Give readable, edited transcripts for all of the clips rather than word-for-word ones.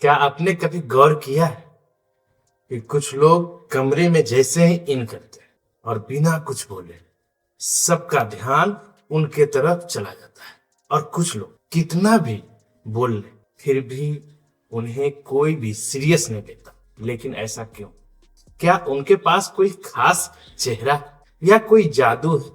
क्या आपने कभी गौर किया है कि कुछ लोग कमरे में जैसे ही इन करते हैं और बिना कुछ बोले सबका ध्यान उनके तरफ चला जाता है, और कुछ लोग कितना भी बोल ले फिर भी उन्हें कोई भी सीरियस नहीं लेता। लेकिन ऐसा क्यों? क्या उनके पास कोई खास चेहरा या कोई जादू है,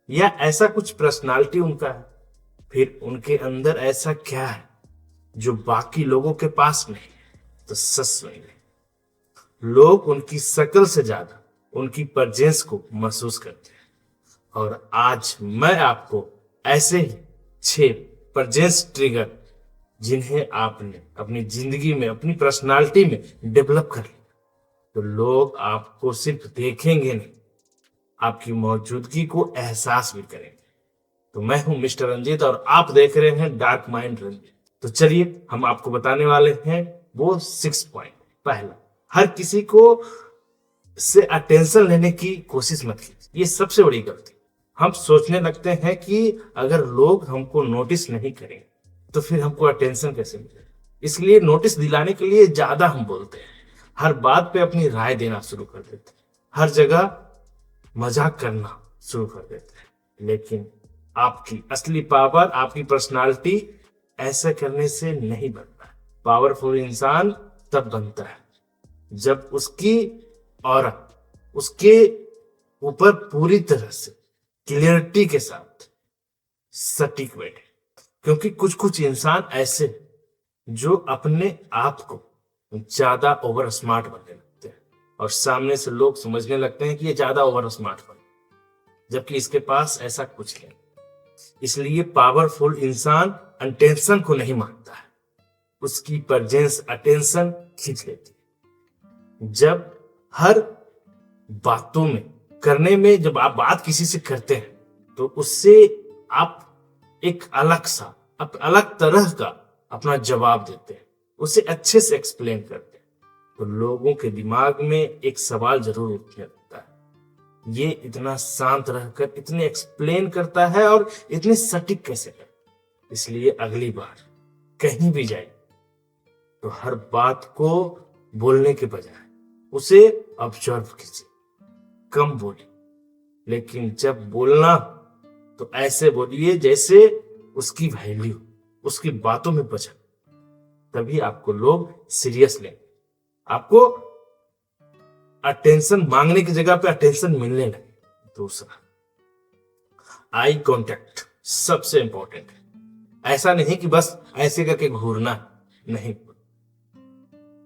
या ऐसा कुछ पर्सनालिटी उनका है? फिर उनके अंदर ऐसा क्या है जो बाकी लोगों के पास नहीं है? तो सच सुनिए, लोग उनकी शक्ल से ज्यादा उनकी प्रेजेंस को महसूस करते हैं। और आज मैं आपको ऐसे ही 6 प्रेजेंस ट्रिगर, जिन्हें आपने अपनी जिंदगी में अपनी पर्सनालिटी में डेवलप कर लिया, तो लोग आपको सिर्फ देखेंगे नहीं, आपकी मौजूदगी को एहसास भी करेंगे। तो मैं हूं मिस्टर रंजीत और आप देख रहे हैं डार्क माइंड रंजीत। तो चलिए हम आपको बताने वाले हैं वो 6 पॉइंट। पहला, हर किसी को से अटेंशन लेने की कोशिश मत कीजिए। ये सबसे बड़ी गलती। हम सोचने लगते हैं कि अगर लोग हमको नोटिस नहीं करेंगे तो फिर हमको अटेंशन कैसे मिलेगा। इसलिए नोटिस दिलाने के लिए ज्यादा हम बोलते हैं, हर बात पे अपनी राय देना शुरू कर देते हैं, हर जगह मजाक करना शुरू कर देते हैं। लेकिन आपकी असली पावर, आपकी पर्सनालिटी ऐसा करने से नहीं बनता। पावरफुल इंसान तब बनता है जब उसकी और उसके ऊपर पूरी तरह से क्लियरिटी के साथ सटीक बैठे। क्योंकि कुछ कुछ इंसान ऐसे जो अपने आप को ज्यादा ओवर स्मार्ट बनने लगते हैं और सामने से लोग समझने लगते हैं कि ये ज्यादा ओवर स्मार्ट बन, जबकि इसके पास ऐसा कुछ नहीं। इसलिए पावरफुल इंसान अटेंशन को नहीं मांगता है, उसकी प्रेजेंस अटेंशन खींच लेती है। जब हर बातों में करने में जब आप बात किसी से करते हैं तो उससे आप एक अलग तरह का अपना जवाब देते हैं, उसे अच्छे से एक्सप्लेन करते हैं, तो लोगों के दिमाग में एक सवाल जरूर उठने लगता है, ये इतना शांत रहकर इतने एक्सप्लेन करता है और इतने सटीक कैसे करता है। इसलिए अगली बार कहीं भी जाए तो हर बात को बोलने के बजाय उसे ऑब्जर्व कीजिए। कम बोलिए, लेकिन जब बोलना तो ऐसे बोलिए जैसे उसकी वैल्यू, उसकी बातों में वजन। तभी आपको लोग सीरियस लेंगे, आपको अटेंशन मांगने की जगह पे अटेंशन मिलने लगे। दूसरा, आई कांटेक्ट सबसे इंपॉर्टेंट है। ऐसा नहीं कि बस ऐसे करके घूरना, नहीं,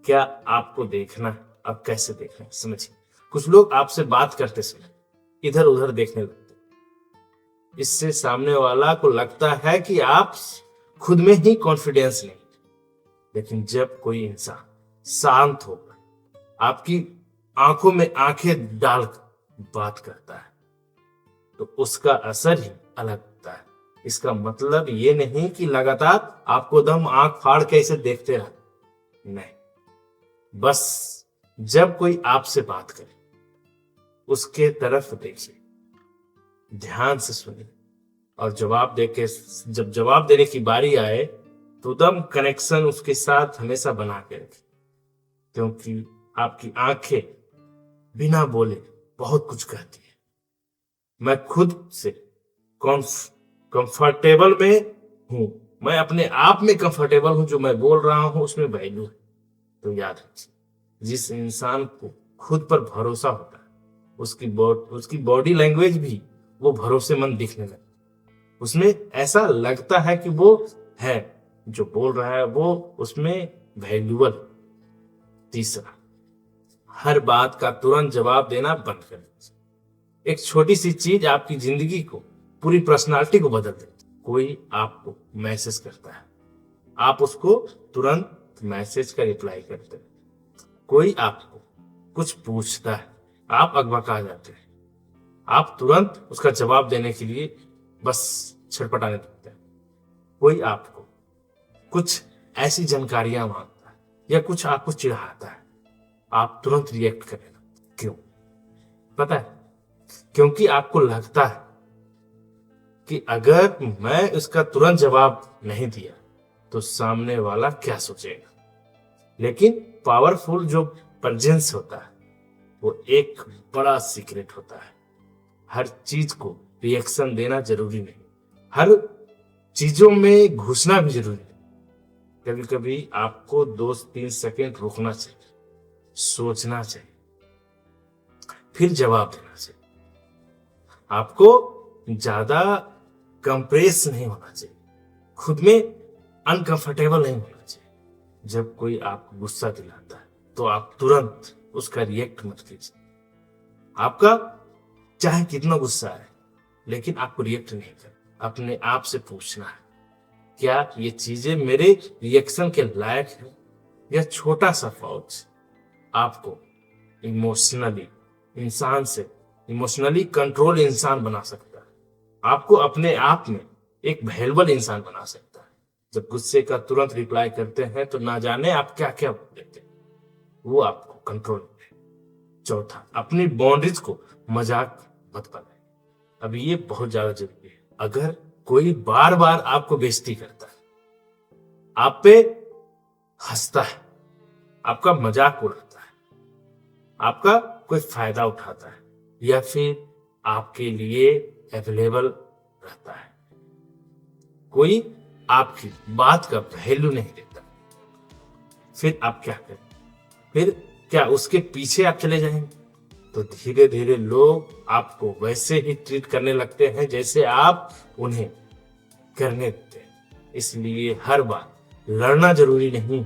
क्या आपको देखना, अब कैसे देखना है समझिए। कुछ लोग आपसे बात करते समय इधर उधर देखने लगते हैं। इससे सामने वाला को लगता है कि आप खुद में ही कॉन्फिडेंस नहीं। लेकिन जब कोई इंसान शांत होकर आपकी आंखों में आंखें डालकर बात करता है तो उसका असर ही अलग होता है। इसका मतलब ये नहीं कि लगातार आपको दम आंख फाड़ के इसे देखते रहे, नहीं, बस जब कोई आपसे बात करे उसके तरफ देखिए, ध्यान से सुनिए, और जब जवाब देने की बारी आए तो दम कनेक्शन उसके साथ हमेशा बना के रखिए। क्योंकि आपकी आंखें बिना बोले बहुत कुछ कहती है। मैं खुद से कंफर्टेबल में हूं, मैं अपने आप में कंफर्टेबल हूं, जो मैं बोल रहा हूं उसमें वैल्यू है। तो याद रखिए, जिस इंसान को खुद पर भरोसा होता है उसकी बॉडी लैंग्वेज भी वो भरोसेमंद दिखने लगे। उसमें ऐसा लगता है कि वो है, जो बोल रहा है वो उसमें वैल्यूबल। तीसरा, हर बात का तुरंत जवाब देना बंद कर दीजिए। एक छोटी सी चीज आपकी जिंदगी को, पूरी पर्सनालिटी को बदल देती है। कोई आपको मैसेज करता है, आप उसको तुरंत मैसेज का रिप्लाई करते हैं। कोई आपको कुछ पूछता है, आप अकबका जाते हैं, आप तुरंत उसका जवाब देने के लिए बस छटपटाने लगते हैं। कोई आपको कुछ ऐसी जानकारियां मांगता है या कुछ आपको चिढ़ाता है, आप तुरंत रिएक्ट करने लगते हैं। क्यों? पता है? क्योंकि आपको लगता है कि अगर मैं उसका तुरंत जवाब नहीं दिया तो सामने वाला क्या सोचेगा। लेकिन पावरफुल जो प्रेजेंस होता है वो एक बड़ा सीक्रेट होता है। हर चीज को रिएक्शन देना जरूरी नहीं, हर चीजों में घुसना भी जरूरी नहीं। कभी कभी आपको 2-3 सेकंड रुकना चाहिए, सोचना चाहिए, फिर जवाब देना चाहिए। आपको ज्यादा कंप्रेस नहीं होना चाहिए, खुद में अनकंफर्टेबल नहीं होना चाहिए। जब कोई आपको गुस्सा दिलाता है तो आप तुरंत उसका रिएक्ट मत कीजिए। आपका चाहे कितना गुस्सा है लेकिन आपको रिएक्ट नहीं करना। अपने आप से पूछना है, क्या ये चीजें मेरे रिएक्शन के लायक है? यह छोटा सा पॉज आपको इमोशनली कंट्रोल इंसान बना सकता है। आपको अपने आप में एक वैल्यूएबल इंसान बना सकता है। जब गुस्से का तुरंत रिप्लाई करते हैं तो ना जाने आप क्या क्या बोल देते हैं, वो आपको कंट्रोल में। चौथा, अपनी बाउंड्रीज को मजाक मत बनाए। अभी ये बहुत ज्यादा जरूरी है। अगर कोई बार बार आपको बेइज्जती करता है, आप पे हंसता है, आपका मजाक उड़ाता है, आपका कोई फायदा उठाता है या फिर आपके लिए अवेलेबल रहता है, कोई आपकी बात का वैल्यू नहीं देता, फिर आप क्या करें? फिर क्या उसके पीछे आप चले जाएंगे? तो धीरे धीरे लोग आपको वैसे ही ट्रीट करने लगते हैं जैसे आप उन्हें करने देते हैं। इसलिए हर बार लड़ना जरूरी नहीं,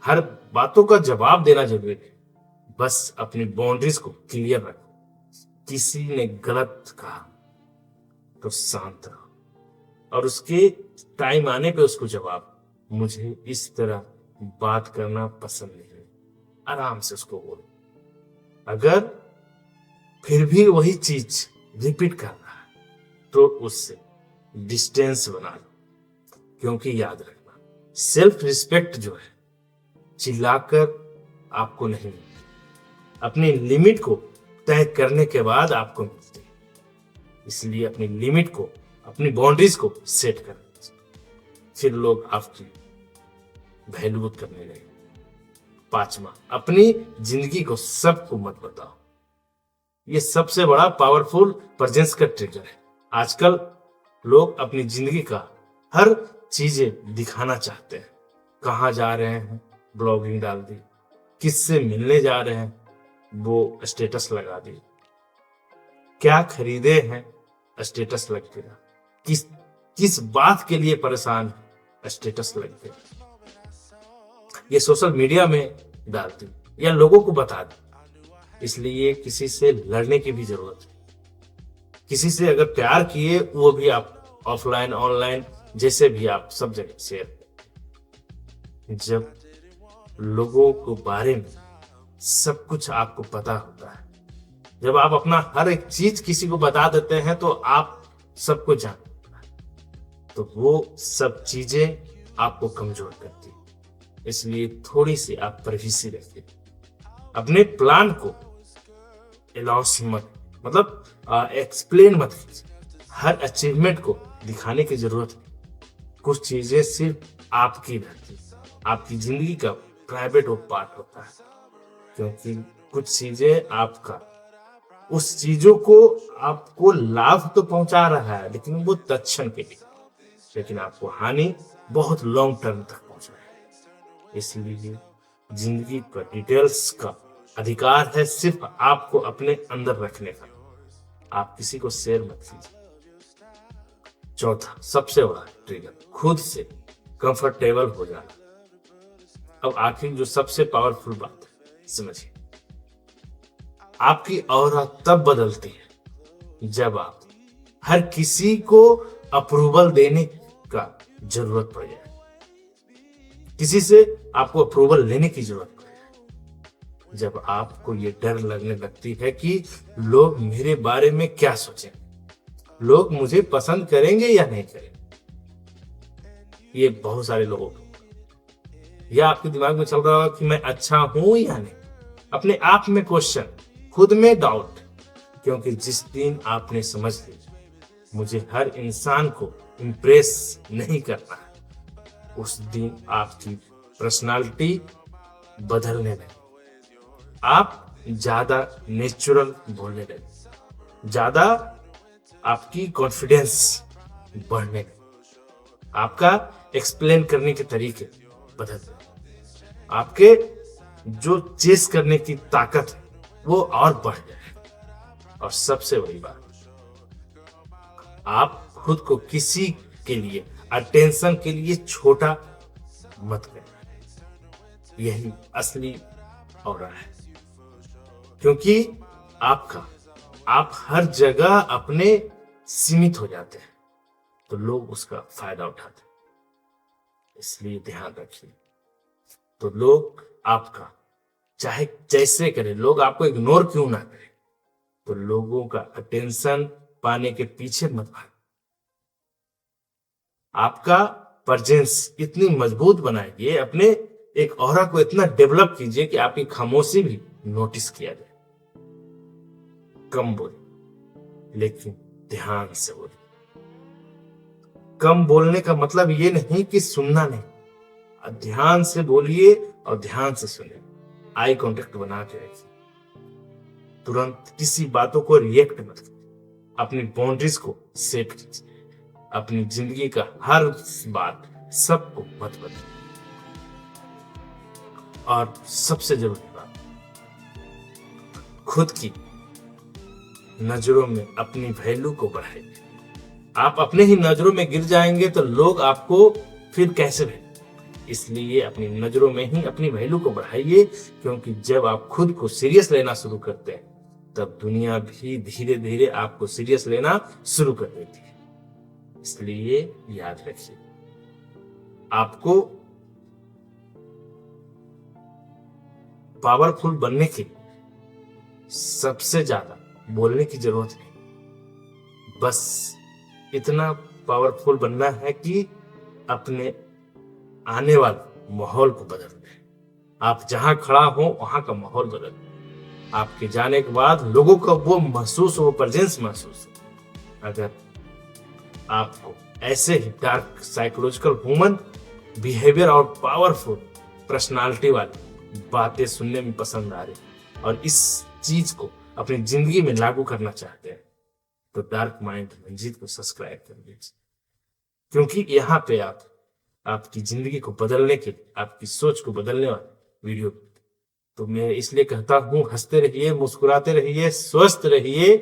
हर बातों का जवाब देना जरूरी नहीं। बस अपनी बाउंड्रीज को क्लियर रखो। किसी ने गलत कहा तो शांत रहो और उसके टाइम आने पे उसको जवाब। मुझे इस तरह बात करना पसंद नहीं है, आराम से उसको बोलो। अगर फिर भी वही चीज रिपीट कर रहा है तो उससे डिस्टेंस बना लो, क्योंकि याद रखना, सेल्फ रिस्पेक्ट जो है चिल्लाकर आपको नहीं मिलती, अपनी लिमिट को तय करने के बाद आपको मिलती है। इसलिए अपनी लिमिट को, अपनी बाउंड्रीज को सेट करना चाहिए, फिर लोग आपकी वैल्यू करने लगे। 5वां, अपनी जिंदगी को सबको मत बताओ। ये सबसे बड़ा पावरफुल प्रेजेंस का ट्रिगर है। आजकल लोग अपनी जिंदगी का हर चीजें दिखाना चाहते हैं। कहाँ जा रहे हैं, ब्लॉगिंग डाल दी, किससे मिलने जा रहे हैं, वो स्टेटस लगा दी, क्या खरीदे हैं, स्टेटस लग गया, किस बात के लिए परेशान है, स्टेटस लग गया। ये सोशल मीडिया में डाल दी या लोगों को बता दी। इसलिए किसी से लड़ने की भी जरूरत है। किसी से अगर प्यार किए, वो भी आप ऑफलाइन ऑनलाइन जैसे भी आप सब जगह शेयर करें। जब लोगों को बारे में सब कुछ आपको पता होता है, जब आप अपना हर एक चीज किसी को बता देते हैं तो आप सबको जानते हैं, तो वो सब चीजें आपको कमजोर करती है। इसलिए थोड़ी सी आप प्राइवेसी रखिए। अपने प्लान को एलाउंस मत, मतलब एक्सप्लेन मत कीजिए। हर अचीवमेंट को दिखाने की जरूरत नहीं। कुछ चीजें सिर्फ आपकी रहती, आपकी जिंदगी का प्राइवेट वो पार्ट होता है, क्योंकि कुछ चीजें आपका, उस चीजों को आपको लाभ तो पहुंचा रहा है लेकिन वो तत्क्षण के लिए, लेकिन आपको हानि बहुत लॉन्ग टर्म तक पहुंचा है। इसलिए जिंदगी पर डिटेल्स का अधिकार है सिर्फ आपको अपने अंदर रखने का। आप किसी को शेयर मत कीजिए। चौथा, सबसे बड़ा ट्रिगर, खुद से कंफर्टेबल हो जाना। अब आखिर जो सबसे पावरफुल बात है, समझिए, आपकी ऑरा तब बदलती है जब आप हर किसी को अप्रूवल देने का जरूरत पड़ जाए, किसी से आपको अप्रूवल लेने की जरूरत पड़ जाए, जब आपको ये डर लगने लगती है कि लोग मेरे बारे में क्या सोचें, लोग मुझे पसंद करेंगे या नहीं करेंगे। ये बहुत सारे लोगों को, या आपके दिमाग में चल रहा होगा कि मैं अच्छा हूं या नहीं। अपने आप में क्वेश्चन, खुद में डाउट, क्योंकि जिस दिन आपने समझ लिया मुझे हर इंसान को इम्प्रेस नहीं करना है, उस दिन आपकी पर्सनालिटी बदलने लगे। आप ज्यादा नेचुरल बोलने लगे, ज्यादा आपकी कॉन्फिडेंस बढ़ने लगे, आपका एक्सप्लेन करने के तरीके बदल गए, आपके जो चेस करने की ताकत है वो और बढ़ जाए। और सबसे बड़ी बात, आप खुद को किसी के लिए अटेंशन के लिए छोटा मत करें। यही असली ऑरा है, क्योंकि आप हर जगह अपने सीमित हो जाते हैं तो लोग उसका फायदा उठाते हैं। इसलिए ध्यान रखिए। तो लोग आपका चाहे जैसे करें, लोग आपको इग्नोर क्यों ना करें, तो लोगों का अटेंशन पाने के पीछे मत भागो। आपका प्रेजेंस इतनी मजबूत बनाइए, अपने एक ऑरा को इतना डेवलप कीजिए कि आपकी खामोशी भी नोटिस किया जाए। कम बोले लेकिन ध्यान से बोले। कम बोलने का मतलब ये नहीं कि सुनना नहीं, ध्यान से बोलिए और ध्यान से सुनिए। आई कांटेक्ट बना के रखिए। तुरंत किसी बातों को रिएक्ट मत कीजिए। अपनी बाउंड्रीज को सेट कीजिए। अपनी जिंदगी का हर बात सबको मत बताइए। और सबसे जरूरी बात, खुद की नजरों में अपनी वैल्यू को बढ़ाइए। आप अपने ही नजरों में गिर जाएंगे तो लोग आपको फिर कैसे भेजेंगे। इसलिए अपनी नजरों में ही अपनी वैल्यू को बढ़ाइए, क्योंकि जब आप खुद को सीरियस लेना शुरू करते हैं तब दुनिया भी धीरे धीरे आपको सीरियस लेना शुरू कर देती है। इसलिए याद रखिए, आपको पावरफुल बनने के लिए सबसे ज्यादा बोलने की जरूरत नहीं, बस इतना पावरफुल बनना है कि अपने आने वाले माहौल को बदल दें। आप जहां खड़ा हो वहां का माहौल बदल दें। आपके जाने के बाद लोगों का वो महसूस हो, वो प्रेजेंस महसूस हो। अगर आपको ऐसे ही डार्क साइकोलॉजिकल ह्यूमन बिहेवियर और पावरफुल पर्सनालिटी वाली बातें सुनने में पसंद आ रही और इस चीज को अपनी जिंदगी में लागू करना चाहते हैं, तो डार्क माइंड रंजीत को सब्सक्राइब कर लीजिए। क्योंकि यहाँ पे आप आपकी जिंदगी को बदलने के लिए, आपकी सोच को बदलने वाले वीडियो। तो मैं इसलिए कहता हूँ, हंसते रहिए, मुस्कुराते रहिए, स्वस्थ रहिए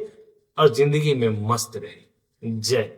और जिंदगी में मस्त रहिए। जय